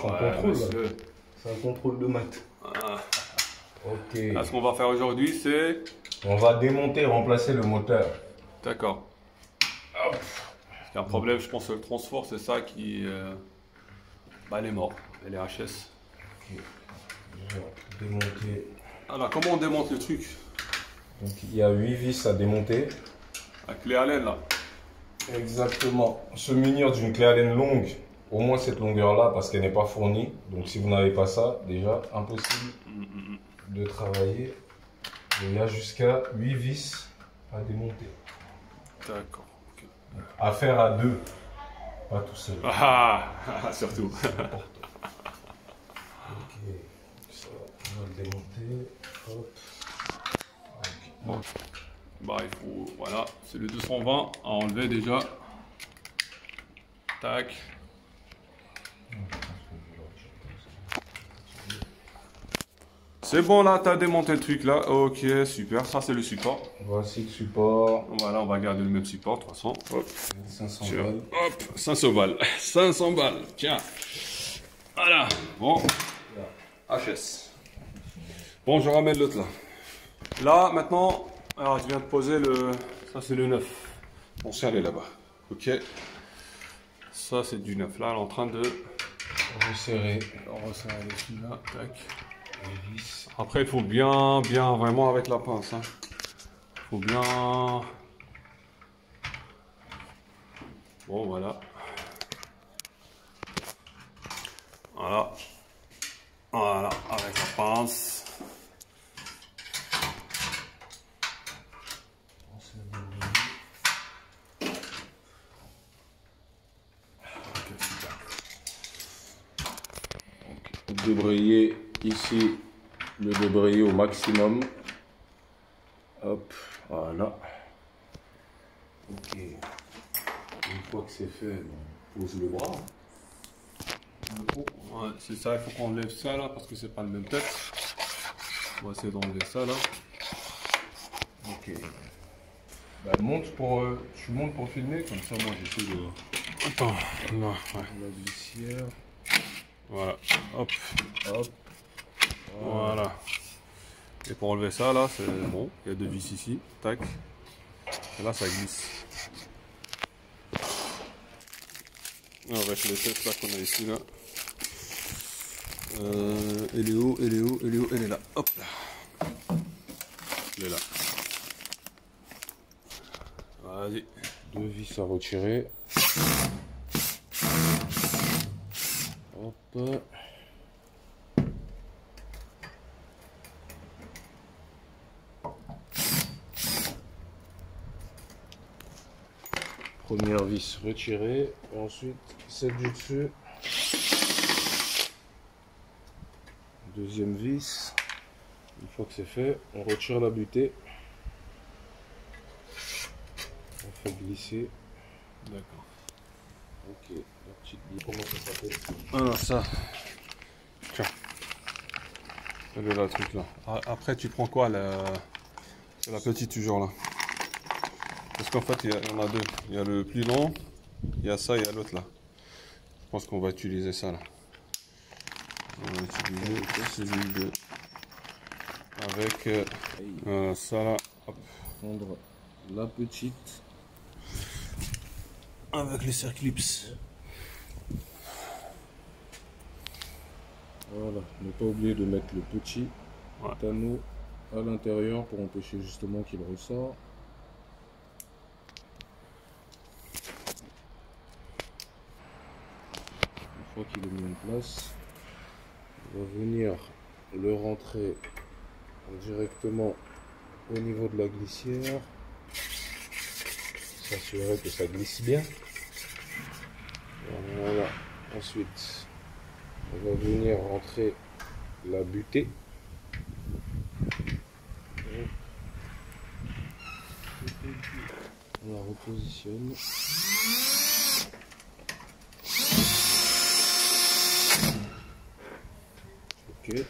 un contrôle là. C'est un contrôle de maths. Ah. Ok. Là, ce qu'on va faire aujourd'hui, c'est... On va démonter et remplacer le moteur. D'accord. Il y a un problème, je pense, le transfort, c'est ça qui... Bah, elle est morte, elle est HS. Ok. Je vais démonter. Alors, comment on démonte le truc? Donc il y a 8 vis à démonter. La clé Allen, là. Exactement. Se munir d'une clé Allen longue, au moins cette longueur-là, parce qu'elle n'est pas fournie. Donc si vous n'avez pas ça, déjà, impossible de travailler. Et il y a jusqu'à 8 vis à démonter. D'accord. Okay. À faire à deux, pas tout seul. Ah, surtout. Ok, ça, on va le démonter. Hop. Bon. Bah, il faut, voilà, c'est le 220 à enlever déjà. Tac. C'est bon là, t'as démonté le truc là. Ok, super. Ça, c'est le support. Voici le support. Voilà, on va garder le même support de toute façon. Hop. 500 Tiens. balles. Hop, 500 balles. 500 balles. Tiens. Voilà. Bon. HS. Bon, je ramène l'autre là. Là, maintenant, alors je viens de poser le... Ça, c'est le 9. Mon chien, elle est là-bas. Ok. Ça, c'est du 9. Là, elle est en train de... Resserrer. resserrer dessus là. Tac. Les vis. Après, il faut bien, vraiment avec la pince. Il faut bien... Bon, voilà. Voilà. Voilà, avec la pince. Ok, super. Débrayer ici, le débrayer au maximum. Hop, voilà. Ok. Une fois que c'est fait, on pose le bras. Ouais, c'est ça, il faut qu'on enlève ça là parce que c'est pas le même tête. On va essayer d'enlever ça là. Ok. Bah, tu montes pour filmer, comme ça moi j'essaie de... Attends, là, ouais. La glissière. Voilà, hop, Hop. voilà. Et pour enlever ça là, c'est bon, il y a deux vis ici, tac. Et là ça glisse. Avec les têtes là qu'on a ici là. Elle est où, elle est où, elle est où, elle est là, hop là. Elle est là. Vas-y. Deux vis à retirer. Hop. Première vis retirée. Et ensuite, celle du dessus. Deuxième vis. Une fois que c'est fait, on retire la butée. On fait glisser. D'accord. Ok, la petite bille, comment ça s'appelle? Ah ça. Tiens. Elle est là, le truc là. Après tu prends quoi la petite toujours là. Parce qu'en fait il y en a deux. Il y a le plus long, il y a ça et il y a l'autre là. Je pense qu'on va utiliser ça là. On va utiliser celui de... Avec ça là. Hop. Prendre la petite. Avec les circlips. Voilà, ne pas oublier de mettre le petit anneau à l'intérieur pour empêcher justement qu'il ressort. Une fois qu'il est mis en place, on va venir le rentrer directement au niveau de la glissière. S'assurer que ça glisse bien. Voilà. Ensuite, on va venir rentrer la butée. On la repositionne. Ok. Et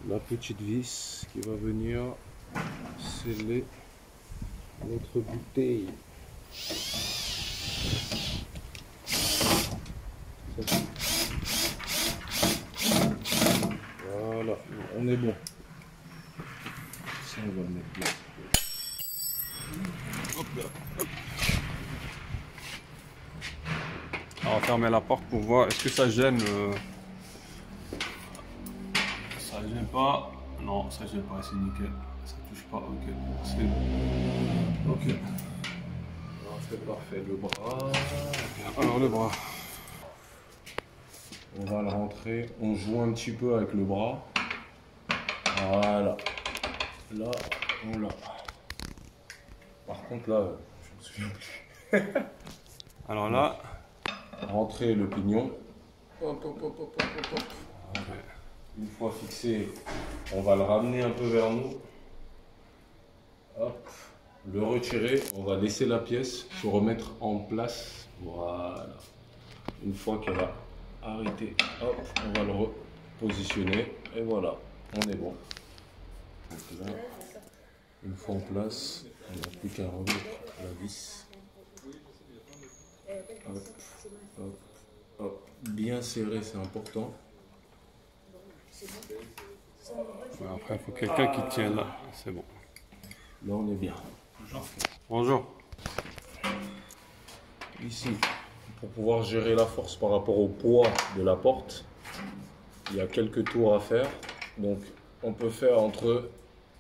la petite vis qui va venir sceller notre bouteille. Voilà, on est bon. Ça, on va le mettre là. Hop là. On va fermer la porte pour voir, est-ce que ça gêne Ça gêne pas. Non, ça gêne pas, c'est nickel. Ça touche pas, ok. C'est bon. Ok. C'est parfait, le bras. Alors le bras. On va le rentrer, on joue un petit peu avec le bras. Voilà. Là, on l'a. Par contre là, je me souviens plus. Alors là, rentrer le pignon. Hop, hop, hop, hop, hop, hop. okay. Une fois fixé, on va le ramener un peu vers nous. Hop. Le retirer, on va laisser la pièce se remettre en place. Voilà. Une fois qu'elle a arrêté, hop, on va le repositionner. Et voilà, on est bon. Donc là, une fois en place, on n'a plus qu'à remettre la vis. Hop, hop, hop. Bien serré, c'est important. Ouais, après, il faut quelqu'un qui tienne là. C'est bon. Là, on est bien. Bonjour. Ici, pour pouvoir gérer la force par rapport au poids de la porte, il y a quelques tours à faire. Donc, on peut faire entre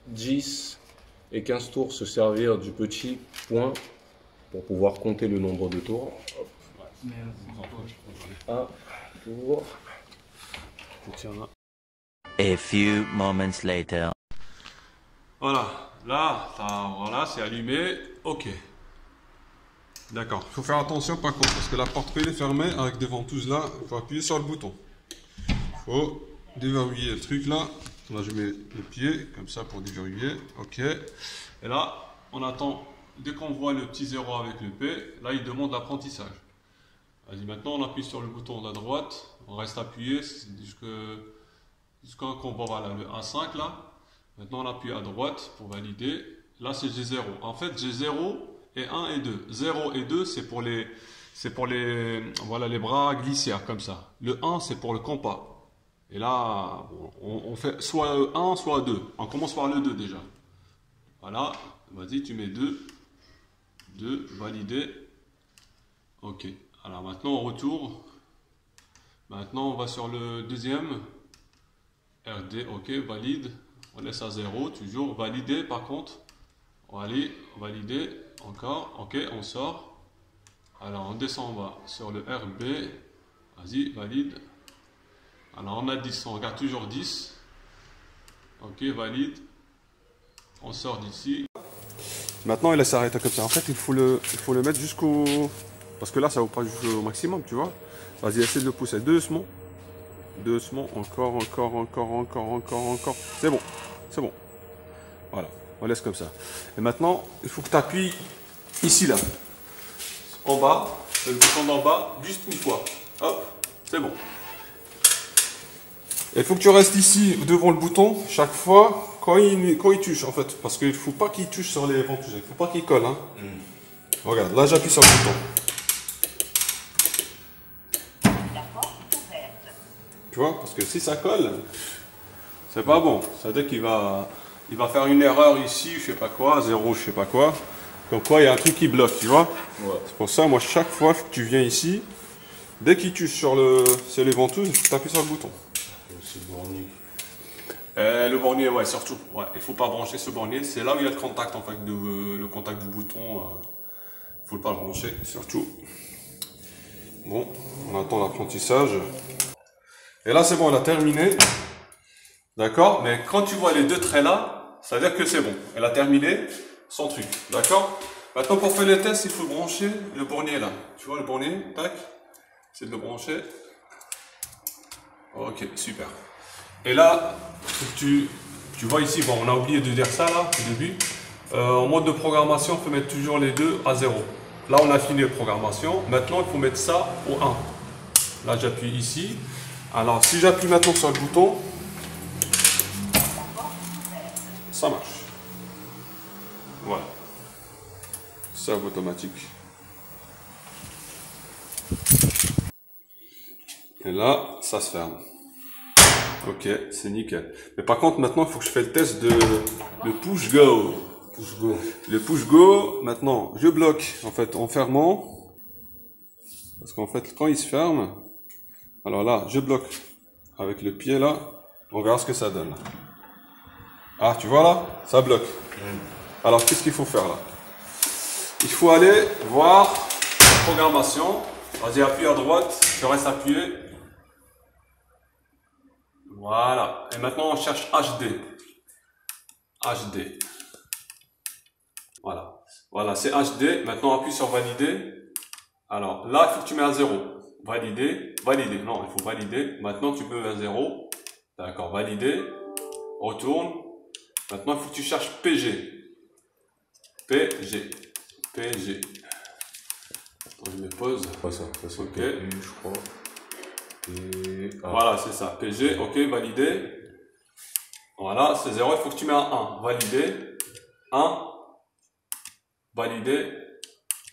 10 et 15 tours, se servir du petit point pour pouvoir compter le nombre de tours. Hop. Un tour. A few moments later. Voilà, là, voilà, c'est allumé. Ok. D'accord. Il faut faire attention par contre, parce que la porte est fermée avec des ventouses là. Il faut appuyer sur le bouton. Il faut déverrouiller le truc là. Là, je mets le pied comme ça pour déverrouiller. Ok. Et là, on attend. Dès qu'on voit le petit 0 avec le P, là, il demande l'apprentissage. Vas-y, maintenant, on appuie sur le bouton de la droite. On reste appuyé jusqu'à qu'on voit voilà, le 1,5 là. Maintenant, on appuie à droite pour valider. Là, c'est G0. En fait, G0 et 1 et 2. 0 et 2, c'est pour les voilà, les bras glissières, comme ça. Le 1, c'est pour le compas. Et là, on fait soit 1, soit 2. On commence par le 2 déjà. Voilà. Vas-y, tu mets 2. 2, validé. Ok. Alors, maintenant, on retourne. Maintenant, on va sur le deuxième. RD, ok, valide. On laisse à 0, toujours validé par contre. On va aller valider encore. Ok, on sort. Alors on descend en bas sur le RB. Vas-y, valide. Alors on a 10, on regarde toujours 10. Ok, valide. On sort d'ici. Maintenant il s'arrête comme ça. En fait, il faut le mettre jusqu'au. Parce que là, ça ne va pas jusqu'au maximum, tu vois. Vas-y, essaie de le pousser doucement. Doucement, encore. C'est bon, c'est bon. Voilà, on laisse comme ça. Et maintenant, il faut que tu appuies ici, là. En bas, le bouton d'en bas, juste une fois. Hop, c'est bon. Et il faut que tu restes ici, devant le bouton, chaque fois, quand il touche, en fait. Parce qu'il ne faut pas qu'il touche sur les ventouses. Il ne faut pas qu'il colle. Hein. Regarde, là, j'appuie sur le bouton. Tu vois, parce que si ça colle, c'est pas bon. C'est-à-dire qu'il va faire une erreur ici, je sais pas quoi, 0, je sais pas quoi. Comme quoi, il y a un truc qui bloque, tu vois. Ouais. C'est pour ça, moi, chaque fois que tu viens ici, dès qu'il touche sur les ventouses, tu appuies sur le bouton. C'est le bornier. Le bornier, ouais, surtout. Ouais, il faut pas brancher ce bornier. C'est là où il y a le contact, en fait, le contact du bouton. Il faut pas le brancher, surtout. Bon, on attend l'apprentissage. Et là, c'est bon, on a terminé. D'accord? Mais quand tu vois les deux traits là, ça veut dire que c'est bon. Elle a terminé son truc. D'accord? Maintenant, pour faire les tests, il faut brancher le bornier là. Tu vois le bornier? Tac. C'est de le brancher. Ok, super. Et là, tu vois ici, bon, on a oublié de dire ça là, au début. En mode de programmation, on peut mettre toujours les deux à 0. Là, on a fini la programmation. Maintenant, il faut mettre ça au 1. Là, j'appuie ici. Alors, si j'appuie maintenant sur le bouton, ça marche. Voilà. Serve automatique. Et là, ça se ferme. Ok, c'est nickel. Mais par contre, maintenant, il faut que je fasse le test de le push go. Push go. Le push go, maintenant, je bloque, en fait, en fermant. Parce qu'en fait, quand il se ferme, alors là, je bloque avec le pied là. On verra ce que ça donne. Ah, tu vois là, ça bloque. Alors, qu'est-ce qu'il faut faire là? Il faut aller voir la programmation. Vas-y, appuie à droite, je reste appuyé. Voilà. Et maintenant, on cherche HD. HD. Voilà. Voilà, c'est HD. Maintenant, appuie sur valider. Alors, là, il faut que tu mets un 0. Valider, valider. Non, il faut valider. Maintenant, tu peux mettre un 0. D'accord, valider. Retourne. Maintenant, il faut que tu cherches PG. PG. PG. Attends, je me pose. Pas ça, ça Ok. je crois. Et... Ah. Voilà, c'est ça. PG, ok, validé. Voilà, c'est 0. Il faut que tu mets un 1. Validé. 1. Validé.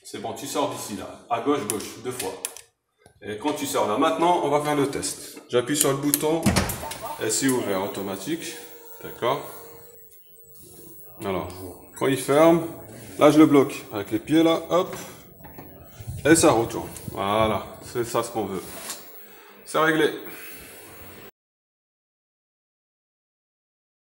C'est bon, tu sors d'ici là. À gauche, gauche, 2 fois. Et quand tu sors là, maintenant, on va faire le test. J'appuie sur le bouton. Et c'est ouvert automatique. D'accord. Alors, quand il ferme, là je le bloque avec les pieds là, hop. Et ça retourne. Voilà, c'est ça ce qu'on veut. C'est réglé.